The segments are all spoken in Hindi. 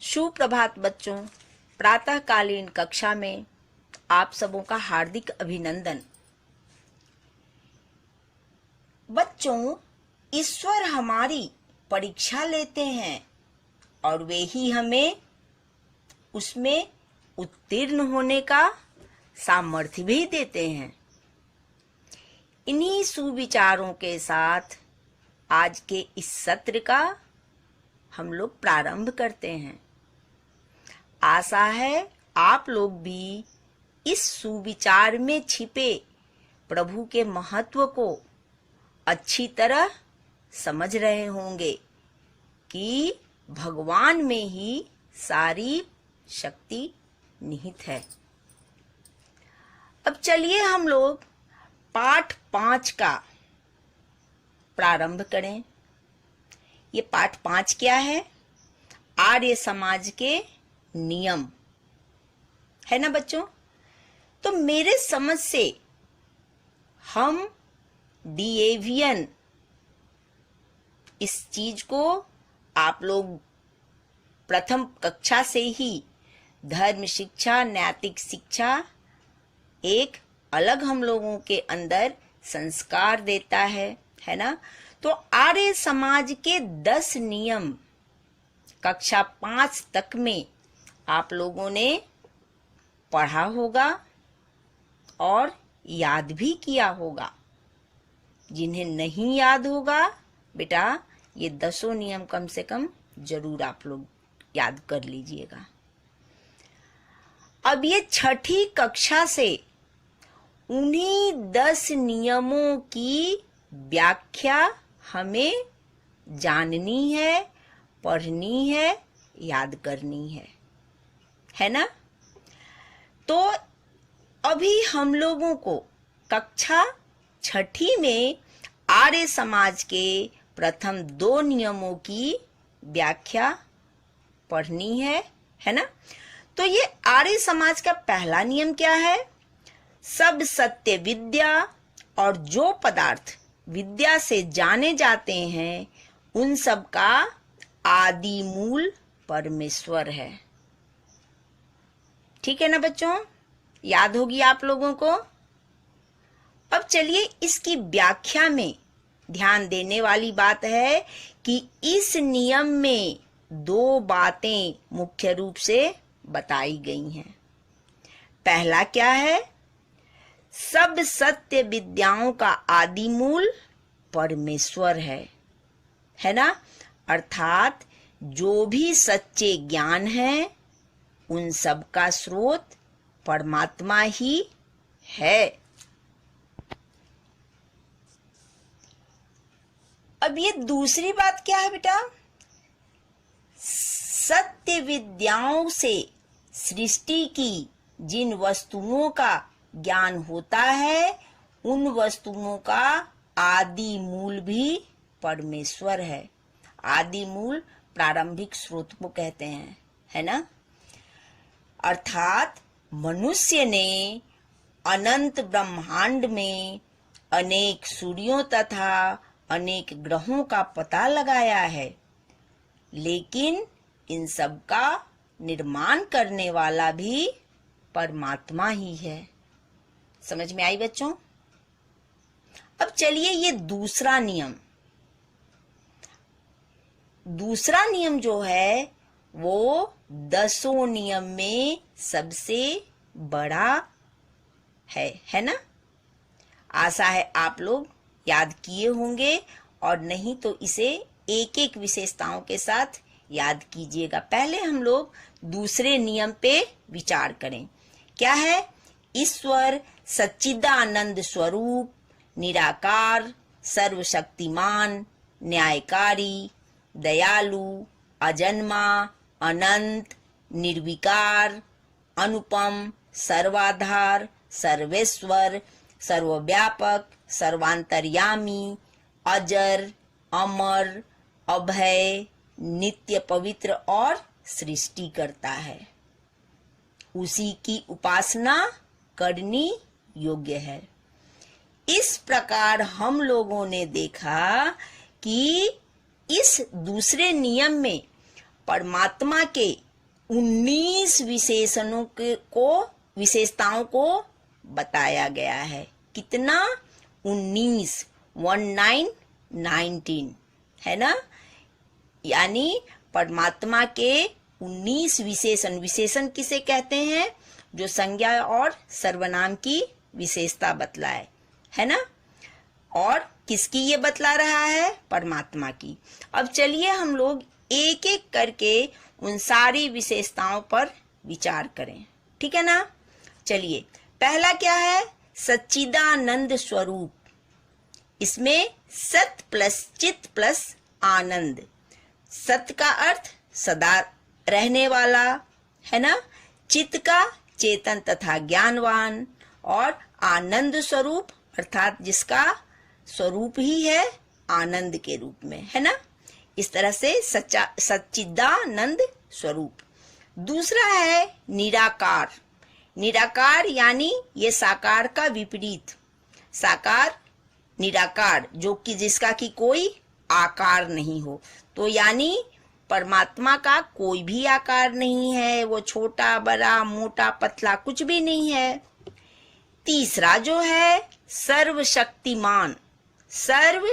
सुप्रभात बच्चों। प्रातःकालीन कक्षा में आप सबों का हार्दिक अभिनंदन। बच्चों, ईश्वर हमारी परीक्षा लेते हैं और वे ही हमें उसमें उत्तीर्ण होने का सामर्थ्य भी देते हैं। इन्हीं सुविचारों के साथ आज के इस सत्र का हम लोग प्रारंभ करते हैं। आशा है आप लोग भी इस सुविचार में छिपे प्रभु के महत्व को अच्छी तरह समझ रहे होंगे कि भगवान में ही सारी शक्ति निहित है। अब चलिए हम लोग पाठ 5 का प्रारंभ करें। ये पाठ 5 क्या है? आर्य समाज के नियम है ना बच्चों। तो मेरे समझ से हम डिएवियन इस चीज को आप लोग प्रथम कक्षा से ही धर्म शिक्षा, नैतिक शिक्षा एक अलग हम लोगों के अंदर संस्कार देता है ना। तो आर्य समाज के 10 नियम कक्षा 5 तक में आप लोगों ने पढ़ा होगा और याद भी किया होगा। जिन्हें नहीं याद होगा बेटा, ये 10 नियम कम से कम जरूर आप लोग याद कर लीजिएगा। अब ये 6ठी कक्षा से उन्हीं 10 नियमों की व्याख्या हमें जाननी है, पढ़नी है, याद करनी है ना। तो अभी हम लोगों को कक्षा 6ठी में आर्य समाज के प्रथम 2 नियमों की व्याख्या पढ़नी है ना। तो ये आर्य समाज का पहला नियम क्या है? सब सत्य विद्या और जो पदार्थ विद्या से जाने जाते हैं उन सब का आदि मूल परमेश्वर है। ठीक है ना बच्चों, याद होगी आप लोगों को। अब चलिए इसकी व्याख्या में ध्यान देने वाली बात है कि इस नियम में 2 बातें मुख्य रूप से बताई गई हैं। पहला क्या है? सब सत्य विद्याओं का आदि मूल परमेश्वर है ना। अर्थात जो भी सच्चे ज्ञान है उन सब का स्रोत परमात्मा ही है। अब ये दूसरी बात क्या है बेटा? सत्य विद्याओं से सृष्टि की जिन वस्तुओं का ज्ञान होता है उन वस्तुओं का आदि मूल भी परमेश्वर है। आदि मूल प्रारंभिक स्रोत को कहते हैं, है ना। अर्थात मनुष्य ने अनंत ब्रह्मांड में अनेक सूर्यों तथा अनेक ग्रहों का पता लगाया है, लेकिन इन सब का निर्माण करने वाला भी परमात्मा ही है। समझ में आई बच्चों? अब चलिए ये दूसरा नियम जो है वो 10 नियम में सबसे बड़ा है ना। आशा है आप लोग याद किए होंगे, और नहीं तो इसे एक एक विशेषताओं के साथ याद कीजिएगा। पहले हम लोग दूसरे नियम पे विचार करें। क्या है? ईश्वर सच्चिदानंद स्वरूप, निराकार, सर्वशक्तिमान, न्यायकारी, दयालु, अजन्मा, अनंत, निर्विकार, अनुपम, सर्वाधार, सर्वेश्वर, सर्वव्यापक, सर्वांतर्यामी, अजर, अमर, अभय, नित्य पवित्र और सृष्टि करता है। उसी की उपासना करनी योग्य है। इस प्रकार हम लोगों ने देखा कि इस दूसरे नियम में परमात्मा के 19 विशेषताओं को बताया गया है। कितना? 19 है ना। यानी परमात्मा के 19 विशेषण किसे कहते हैं? जो संज्ञा और सर्वनाम की विशेषता बतलाए, है ना। और किसकी ये बतला रहा है? परमात्मा की। अब चलिए हम लोग एक एक करके उन सारी विशेषताओं पर विचार करें, ठीक है ना। चलिए, पहला क्या है? सच्चिदानंद स्वरूप। इसमें सत प्लस चित प्लस आनंद। सत का अर्थ सदा रहने वाला, है ना। चित का चेतन तथा ज्ञानवान, और आनंद स्वरूप अर्थात जिसका स्वरूप ही है आनंद के रूप में, है ना। इस तरह से सच्चिदानंद स्वरूप। दूसरा है निराकार। निराकार यानी ये साकार का विपरीत। साकार, निराकार, जो कि जिसका कि कोई आकार नहीं हो। तो यानी परमात्मा का कोई भी आकार नहीं है, वो छोटा बड़ा मोटा पतला कुछ भी नहीं है। तीसरा जो है सर्वशक्तिमान। सर्व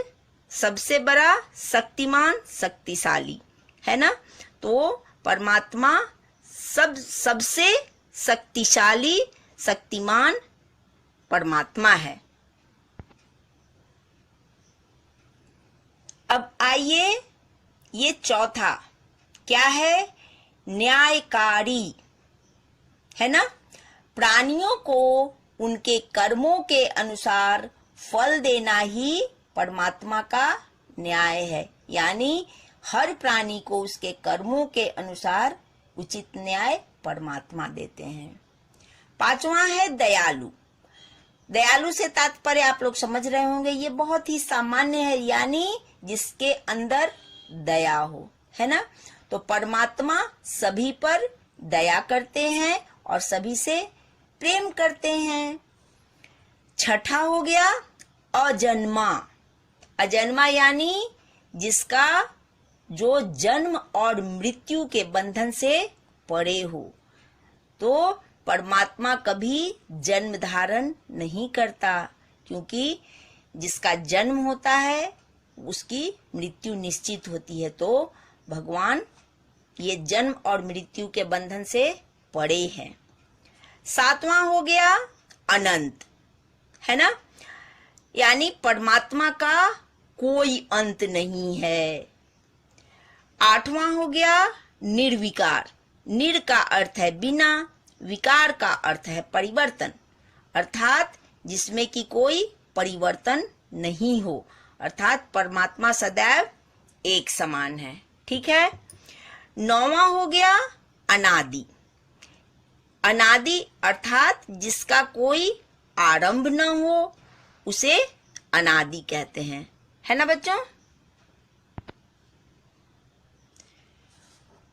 सबसे बड़ा, शक्तिमान शक्तिशाली, है ना। तो परमात्मा सबसे शक्तिशाली शक्तिमान परमात्मा है। अब आइए, ये चौथा क्या है? न्यायकारी, है ना। प्राणियों को उनके कर्मों के अनुसार फल देना ही परमात्मा का न्याय है। यानी हर प्राणी को उसके कर्मों के अनुसार उचित न्याय परमात्मा देते हैं। पांचवा है दयालु। दयालु से तात्पर्य आप लोग समझ रहे होंगे, ये बहुत ही सामान्य है, यानी जिसके अंदर दया हो, है ना। तो परमात्मा सभी पर दया करते हैं और सभी से प्रेम करते हैं। छठा हो गया अजन्मा। अजन्मा यानी जिसका जो जन्म और मृत्यु के बंधन से परे हो। तो परमात्मा कभी जन्म धारण नहीं करता, क्योंकि जिसका जन्म होता है उसकी मृत्यु निश्चित होती है। तो भगवान ये जन्म और मृत्यु के बंधन से परे हैं। सातवां हो गया अनंत, है ना। यानी परमात्मा का कोई अंत नहीं है। आठवां हो गया निर्विकार। निर का अर्थ है बिना, विकार का अर्थ है परिवर्तन, अर्थात जिसमें कि कोई परिवर्तन नहीं हो, अर्थात परमात्मा सदैव एक समान है, ठीक है। नौवां हो गया अनादि। अनादि अर्थात जिसका कोई आरंभ न हो उसे अनादि कहते हैं, है ना बच्चों।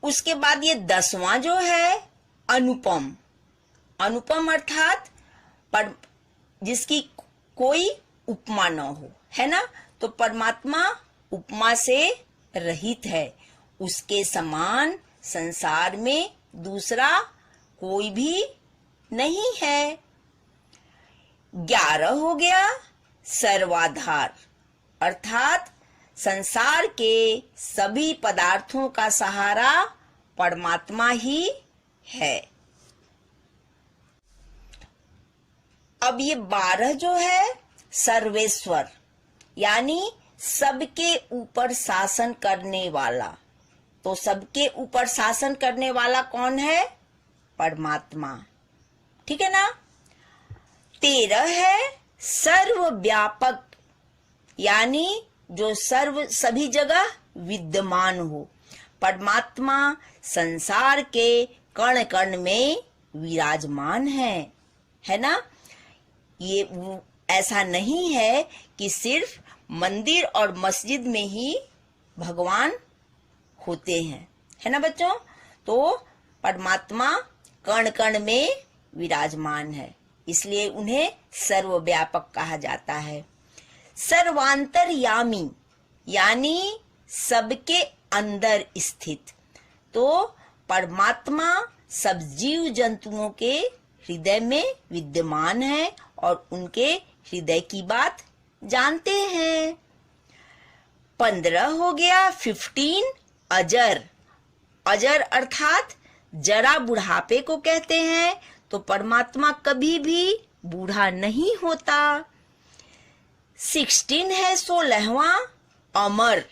उसके बाद ये 10वां जो है अनुपम। अनुपम अर्थात जिसकी कोई उपमा न हो, है ना। तो परमात्मा उपमा से रहित है, उसके समान संसार में दूसरा कोई भी नहीं है। 11 हो गया सर्वाधार, अर्थात संसार के सभी पदार्थों का सहारा परमात्मा ही है। अब ये 12 जो है सर्वेश्वर, यानी सबके ऊपर शासन करने वाला। तो सबके ऊपर शासन करने वाला कौन है? परमात्मा, ठीक है ना। 13 है सर्वव्यापक, यानी जो सभी जगह विद्यमान हो। परमात्मा संसार के कण कण में विराजमान है ना। ये ऐसा नहीं है कि सिर्फ मंदिर और मस्जिद में ही भगवान होते हैं, है ना बच्चों। तो परमात्मा कण कण में विराजमान है, इसलिए उन्हें सर्वव्यापक कहा जाता है। सर्वांतर्यामी, यानी सबके अंदर स्थित। तो परमात्मा सब जीव जंतुओं के हृदय में विद्यमान है और उनके हृदय की बात जानते हैं। 15 हो गया 15 अजर। अजर अर्थात जरा बुढ़ापे को कहते हैं, तो परमात्मा कभी भी बूढ़ा नहीं होता। 16 है 16वां अमर।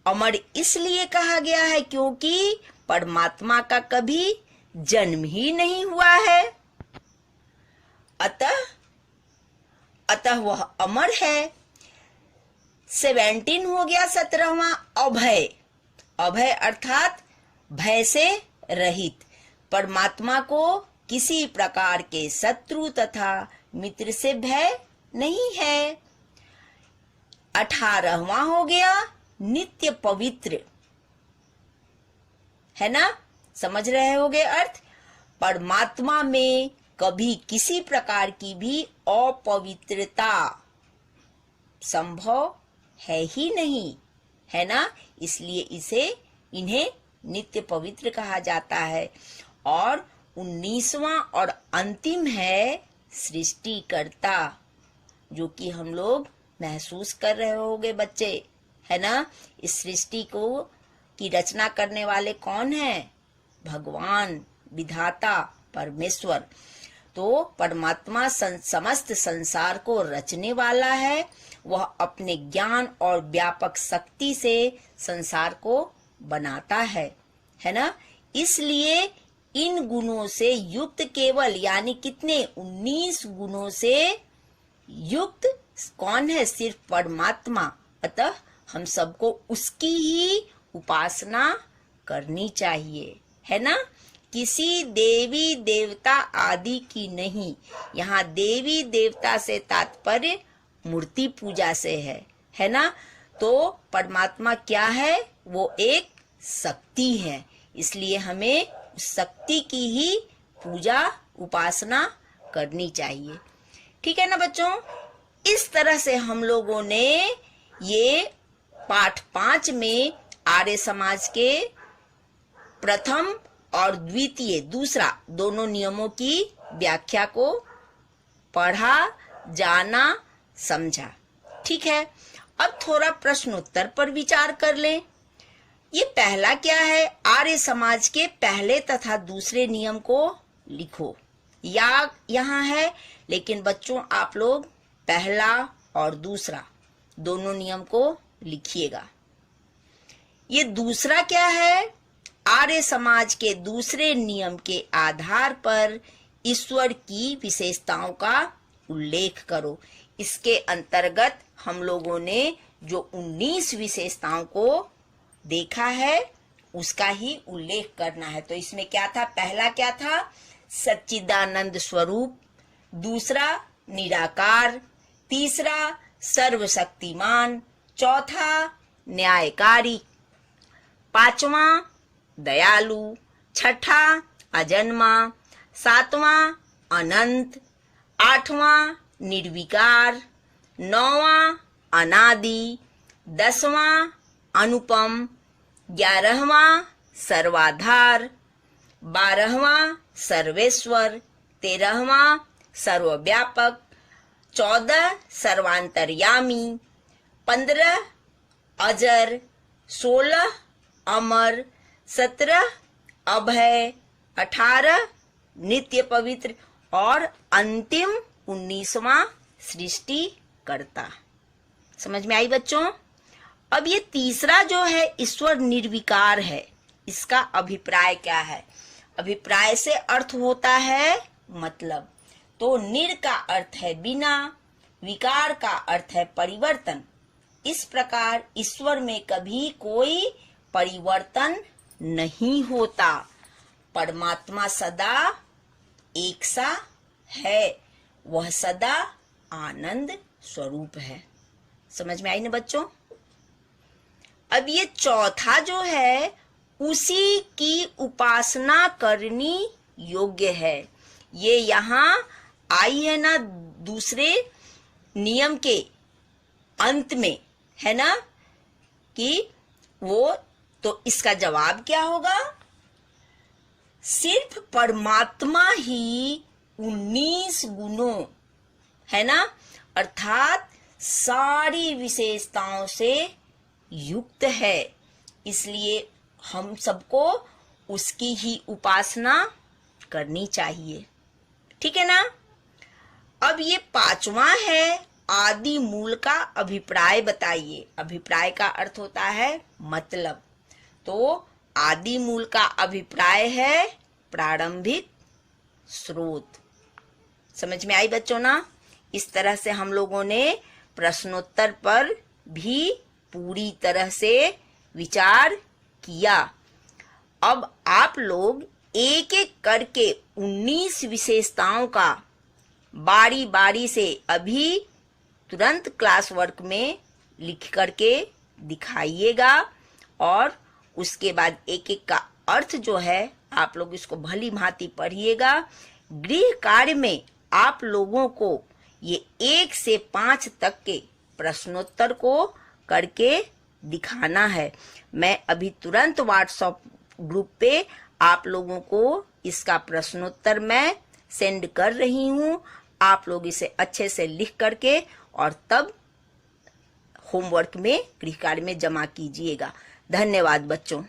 अमर इसलिए कहा गया है क्योंकि परमात्मा का कभी जन्म ही नहीं हुआ है, अतः वह अमर है। 17 हो गया 17वां अभय। अभय अर्थात भय से रहित। परमात्मा को किसी प्रकार के शत्रु तथा मित्र से भय नहीं है। 18वां हो गया नित्य पवित्र, है ना, समझ रहे होगे अर्थ। परमात्मा में कभी किसी प्रकार की भी अपवित्रता संभव है ही नहीं, है ना, इसलिए इन्हें नित्य पवित्र कहा जाता है। और 19वां और अंतिम है सृष्टिकर्ता, जो कि हम लोग महसूस कर रहे होंगे बच्चे, है ना। इस सृष्टि को की रचना करने वाले कौन है? भगवान, विधाता, परमेश्वर। तो परमात्मा समस्त संसार को रचने वाला है। वह अपने ज्ञान और व्यापक शक्ति से संसार को बनाता है ना। इसलिए इन गुणों से युक्त केवल, यानी कितने, 19 गुणों से युक्त कौन है? सिर्फ परमात्मा। अतः हम सबको उसकी ही उपासना करनी चाहिए, है ना, किसी देवी देवता आदि की नहीं। यहाँ देवी देवता से तात्पर्य मूर्ति पूजा से है ना। तो परमात्मा क्या है? वो एक शक्ति है, इसलिए हमें उस शक्ति की ही पूजा उपासना करनी चाहिए। ठीक है ना बच्चों। इस तरह से हम लोगों ने ये पाठ 5 में आर्य समाज के प्रथम और द्वितीय, दूसरा, दोनों नियमों की व्याख्या को पढ़ा, जाना, समझा। ठीक है, अब थोड़ा प्रश्नोत्तर पर विचार कर लें। ये पहला क्या है? आर्य समाज के पहले तथा दूसरे नियम को लिखो। या यहाँ है, लेकिन बच्चों आप लोग पहला और दूसरा दोनों नियम को लिखिएगा। ये दूसरा क्या है? आर्य समाज के दूसरे नियम के आधार पर ईश्वर की विशेषताओं का उल्लेख करो। इसके अंतर्गत हम लोगों ने जो 19 विशेषताओं को देखा है उसका ही उल्लेख करना है। तो इसमें क्या था? पहला क्या था? सच्चिदानंद स्वरूप। दूसरा निराकार। तीसरा सर्वशक्तिमान। चौथा न्यायकारी। पांचवा दयालु। छठा अजन्मा। सातवां अनंत। आठवां निर्विकार। नौवां अनादि। 10वां अनुपम। 11वां सर्वाधार। 12वां सर्वेश्वर। 13वां सर्वव्यापक। 14 सर्वांतर्यामी। 15 अजर। 16 अमर। 17 अभय। 18 नित्य पवित्र और अंतिम 19वां सृष्टिकर्ता। समझ में आई बच्चों? अब ये तीसरा जो है ईश्वर निर्विकार है, इसका अभिप्राय क्या है? अभिप्राय से अर्थ होता है मतलब। तो निर का अर्थ है बिना, विकार का अर्थ है परिवर्तन। इस प्रकार ईश्वर में कभी कोई परिवर्तन नहीं होता। परमात्मा सदा एक सा है, वह सदा आनंद स्वरूप है। समझ में आई ना बच्चों? अब ये चौथा जो है उसी की उपासना करनी योग्य है। ये यहाँ आई है ना दूसरे नियम के अंत में, है ना, कि वो, तो इसका जवाब क्या होगा? सिर्फ परमात्मा ही 19 गुणों, है ना, अर्थात सारी विशेषताओं से युक्त है। इसलिए हम सबको उसकी ही उपासना करनी चाहिए। ठीक है ना। अब ये 5वां है, आदि मूल का अभिप्राय बताइए। अभिप्राय का अर्थ होता है मतलब। तो आदि मूल का अभिप्राय है प्रारंभिक स्रोत। समझ में आई बच्चों ना। इस तरह से हम लोगों ने प्रश्नोत्तर पर भी पूरी तरह से विचार किया। अब आप लोग एक एक करके 19 विशेषताओं का बारी बारी से अभी तुरंत क्लास वर्क में लिख करके दिखाइएगा और उसके बाद एक एक का अर्थ जो है आप लोग इसको भली भांति पढ़िएगा। गृह कार्य में आप लोगों को ये 1 से 5 तक के प्रश्नोत्तर को करके दिखाना है। मैं अभी तुरंत व्हाट्सएप ग्रुप पे आप लोगों को इसका प्रश्नोत्तर मैं सेंड कर रही हूँ। आप लोग इसे अच्छे से लिख करके और तब होमवर्क में, गृह कार्य में जमा कीजिएगा। धन्यवाद बच्चों।